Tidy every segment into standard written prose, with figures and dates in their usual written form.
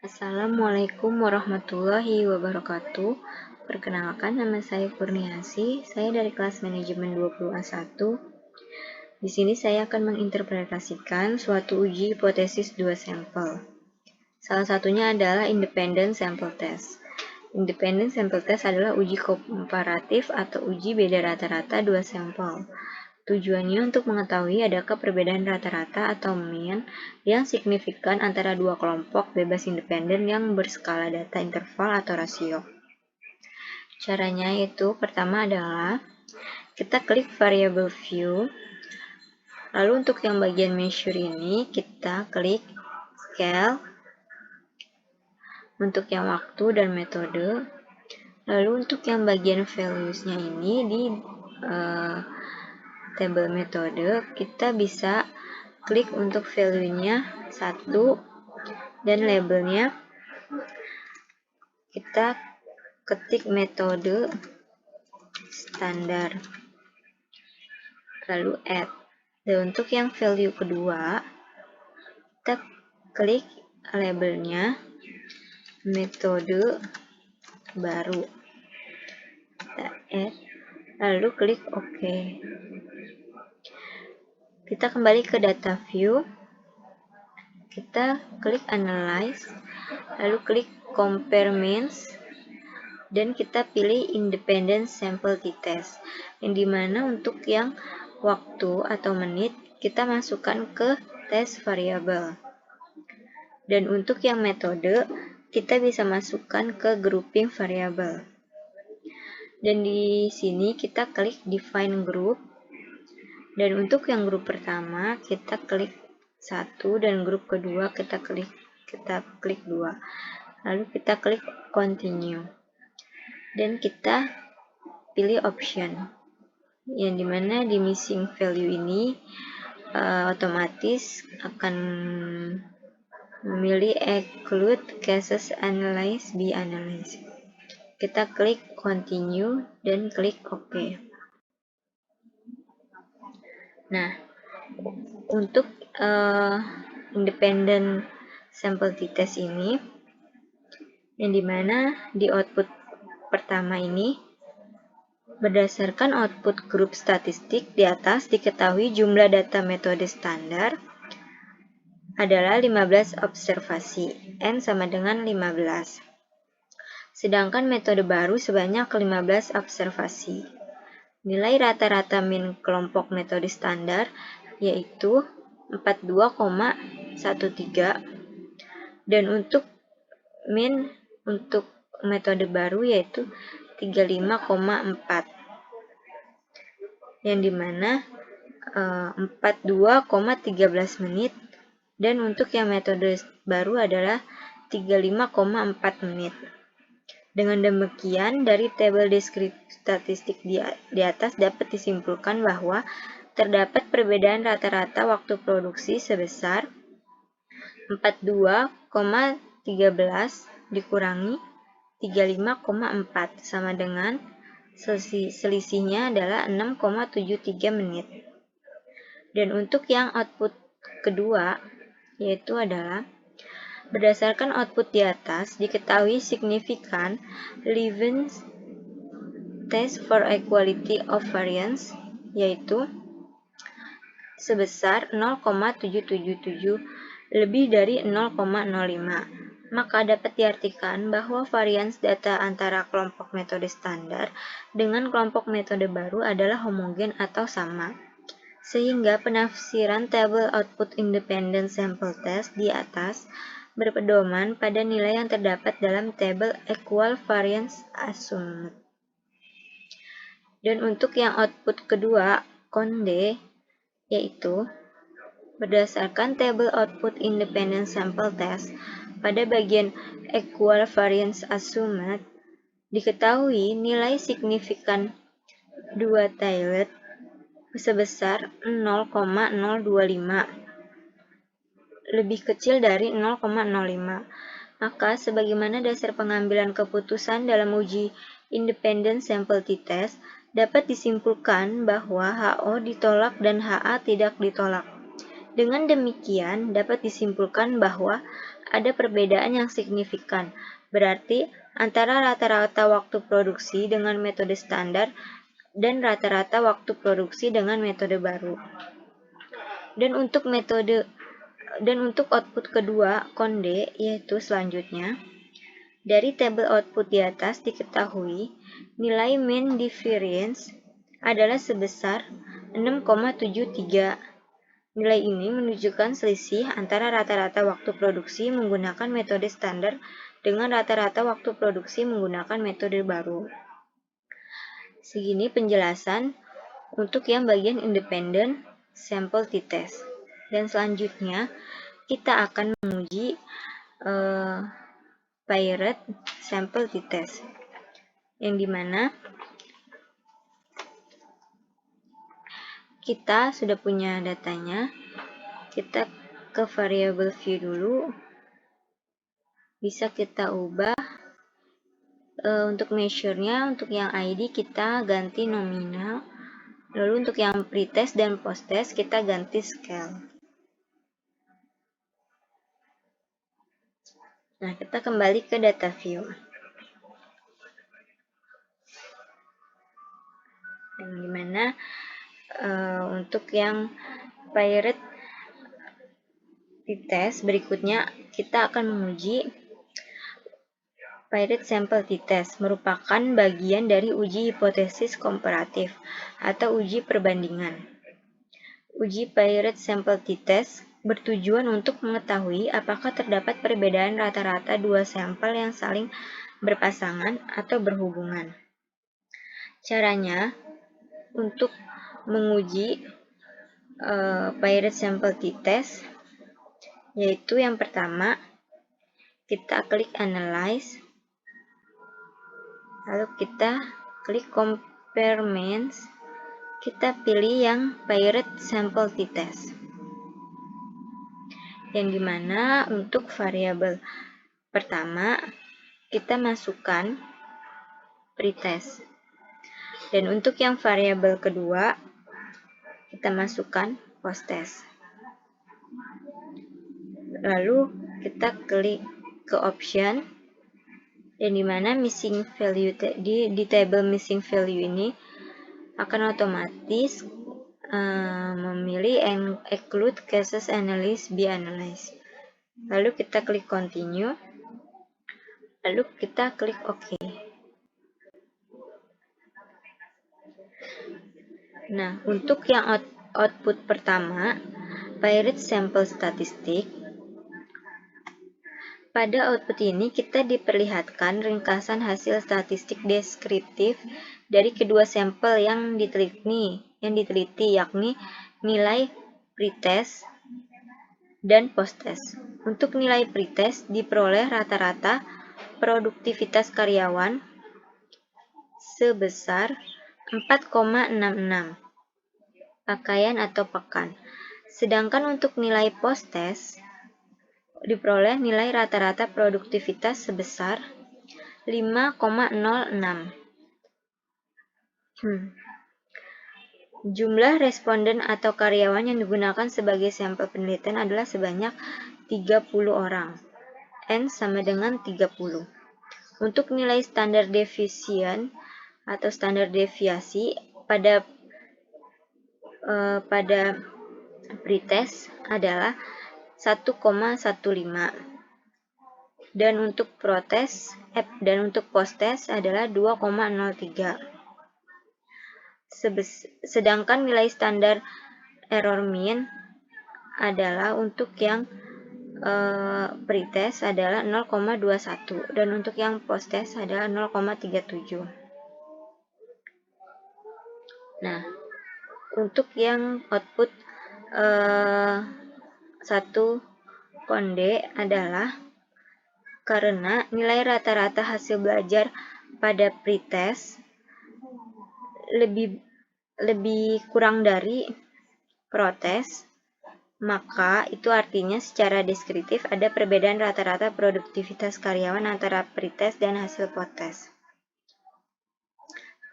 Assalamualaikum warahmatullahi wabarakatuh. Perkenalkan, nama saya Kurniasi. Saya dari kelas manajemen 20A1. Di sini saya akan menginterpretasikan suatu uji hipotesis dua sampel. Salah satunya adalah independent sample test. Independent sample test adalah uji komparatif atau uji beda rata-rata dua sampel. Tujuannya untuk mengetahui adakah perbedaan rata-rata atau mean yang signifikan antara dua kelompok bebas independen yang berskala data interval atau rasio. Caranya yaitu pertama adalah kita klik variable view. Lalu untuk yang bagian measure ini kita klik scale. Untuk yang waktu dan metode. Lalu untuk yang bagian values-nya ini di tabel metode, kita bisa klik untuk value-nya 1 dan labelnya kita ketik metode standar. Lalu add. Dan untuk yang value kedua, kita klik labelnya metode baru. Kita add. Lalu klik OK. Kita kembali ke data view. Kita klik analyze. Lalu klik compare means. Dan kita pilih independent sample t-test. Yang dimana untuk yang waktu atau menit kita masukkan ke test variable. Dan untuk yang metode kita bisa masukkan ke grouping variable. Dan di sini kita klik define group. Dan untuk yang grup pertama kita klik 1 dan grup kedua kita klik 2. Lalu kita klik continue. Dan kita pilih option. Yang dimana di missing value ini otomatis akan memilih exclude cases analyze be analyzed. Kita klik continue dan klik OK. Nah, untuk independent sample t-test ini, yang dimana di output pertama ini, berdasarkan output grup statistik di atas diketahui jumlah data metode standar adalah 15 observasi, N sama dengan 15. Sedangkan metode baru sebanyak 15 observasi. Nilai rata-rata min kelompok metode standar yaitu 42,13 dan untuk min untuk metode baru yaitu 35,4 yang dimana 42,13 menit dan untuk yang metode baru adalah 35,4 menit. Dengan demikian, dari tabel deskripsi statistik di atas dapat disimpulkan bahwa terdapat perbedaan rata-rata waktu produksi sebesar 42,13 dikurangi 35,4 sama dengan selisihnya adalah 6,73 menit. Dan untuk yang output kedua yaitu adalah berdasarkan output di atas, diketahui signifikan Levens test for equality of variance, yaitu sebesar 0,777 lebih dari 0,05. Maka dapat diartikan bahwa varians data antara kelompok metode standar dengan kelompok metode baru adalah homogen atau sama. Sehingga penafsiran tabel output independent sample test di atas berpedoman pada nilai yang terdapat dalam tabel equal variance assumed. Dan untuk yang output kedua, konde, yaitu berdasarkan tabel output independent sample test pada bagian equal variance assumed, diketahui nilai signifikan dua tailed sebesar 0,025. Lebih kecil dari 0,05. Maka sebagaimana dasar pengambilan keputusan dalam uji independent sample t-test dapat disimpulkan bahwa HO ditolak dan HA tidak ditolak. Dengan demikian dapat disimpulkan bahwa ada perbedaan yang signifikan. Berarti antara rata-rata waktu produksi dengan metode standar dan rata-rata waktu produksi dengan metode baru. Dan untuk output kedua konde, yaitu selanjutnya, dari tabel output di atas diketahui nilai mean difference adalah sebesar 6,73. Nilai ini menunjukkan selisih antara rata-rata waktu produksi menggunakan metode standar dengan rata-rata waktu produksi menggunakan metode baru. Segini penjelasan untuk yang bagian independent sample t-test. Dan selanjutnya kita akan menguji paired sample t-test, yang dimana kita sudah punya datanya. Kita ke variable view dulu, bisa kita ubah untuk measure-nya. Untuk yang ID kita ganti nominal, lalu untuk yang pretest dan posttest kita ganti scale. Nah, kita kembali ke data view. Yang dimana untuk yang paired t-test berikutnya kita akan menguji paired sample t-test, merupakan bagian dari uji hipotesis komparatif atau uji perbandingan. Uji paired sample t-test bertujuan untuk mengetahui apakah terdapat perbedaan rata-rata dua sampel yang saling berpasangan atau berhubungan. Caranya untuk menguji paired sample t-test yaitu yang pertama, kita klik analyze, lalu kita klik compare means, kita pilih yang paired sample t-test, yang dimana untuk variabel pertama kita masukkan pretest, dan untuk yang variabel kedua kita masukkan posttest. Lalu kita klik ke option, dan dimana missing value di table missing value ini akan otomatis memilih include cases analysis be analyzed. Lalu kita klik continue, lalu kita klik OK. Nah, untuk yang output pertama, paired sample statistik, pada output ini kita diperlihatkan ringkasan hasil statistik deskriptif dari kedua sampel yang diteliti, yakni nilai pretest dan posttest. Untuk nilai pretest diperoleh rata-rata produktivitas karyawan sebesar 4,66 pakaian atau pekan. Sedangkan untuk nilai posttest diperoleh nilai rata-rata produktivitas sebesar 5,06. Jumlah responden atau karyawan yang digunakan sebagai sampel penelitian adalah sebanyak 30 orang. N sama dengan 30. Untuk nilai standar deviation atau standar deviasi pada pretest adalah 1,15. Dan untuk posttest adalah 2,03. Sedangkan nilai standar error mean adalah untuk yang pretest adalah 0,21 dan untuk yang posttest adalah 0,37. Nah, untuk yang output satu konde adalah karena nilai rata-rata hasil belajar pada pretest lebih kurang dari protest, maka itu artinya secara deskriptif ada perbedaan rata-rata produktivitas karyawan antara pretest dan hasil posttest.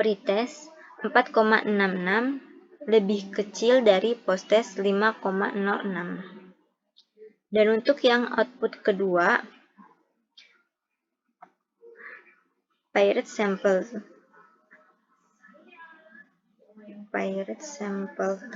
Pretest 4,66 lebih kecil dari posttest 5,06. Dan untuk yang output kedua, pirate sample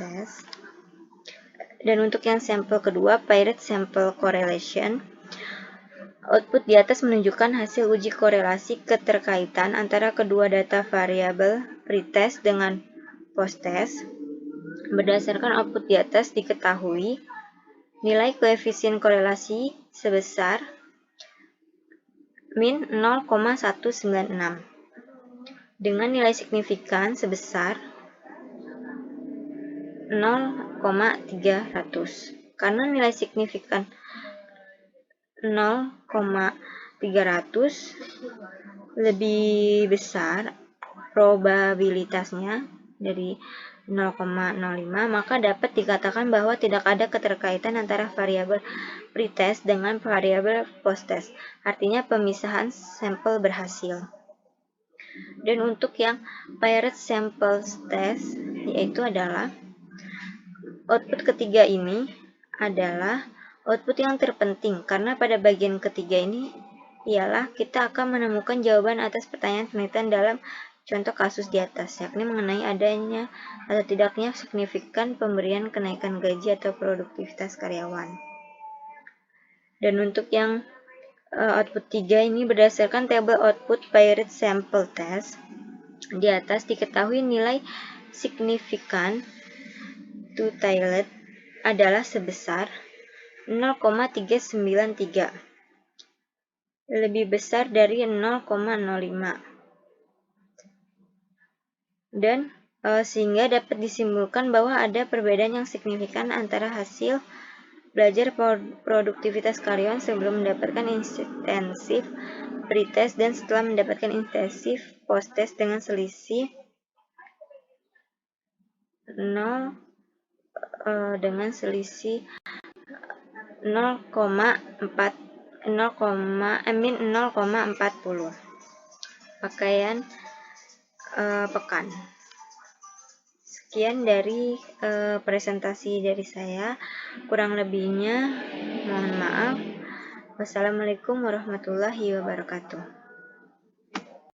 test. Dan untuk yang sampel kedua, pirate sample correlation, output di atas menunjukkan hasil uji korelasi keterkaitan antara kedua data variabel pretest dengan posttest. Berdasarkan output di atas diketahui nilai koefisien korelasi sebesar min 0,196 dengan nilai signifikan sebesar 0,300. Karena nilai signifikan 0,300 lebih besar probabilitasnya dari 0,05, maka dapat dikatakan bahwa tidak ada keterkaitan antara variabel pretest dengan variabel posttest. Artinya pemisahan sampel berhasil. Dan untuk yang pirate sample test, yaitu adalah output ketiga ini adalah output yang terpenting, karena pada bagian ketiga ini ialah kita akan menemukan jawaban atas pertanyaan penelitian dalam contoh kasus di atas, yakni mengenai adanya atau tidaknya signifikan pemberian kenaikan gaji atau produktivitas karyawan. Dan untuk yang output 3 ini berdasarkan tabel output pirate sample test, di atas diketahui nilai signifikan two-tailed adalah sebesar 0,393, lebih besar dari 0,05. Dan sehingga dapat disimpulkan bahwa ada perbedaan yang signifikan antara hasil belajar produktivitas karyawan sebelum mendapatkan intensif pretest dan setelah mendapatkan intensif posttest dengan selisih 0,40. Pakaian pekan. Sekian dari presentasi dari saya. Kurang lebihnya mohon maaf. Wassalamualaikum warahmatullahi wabarakatuh.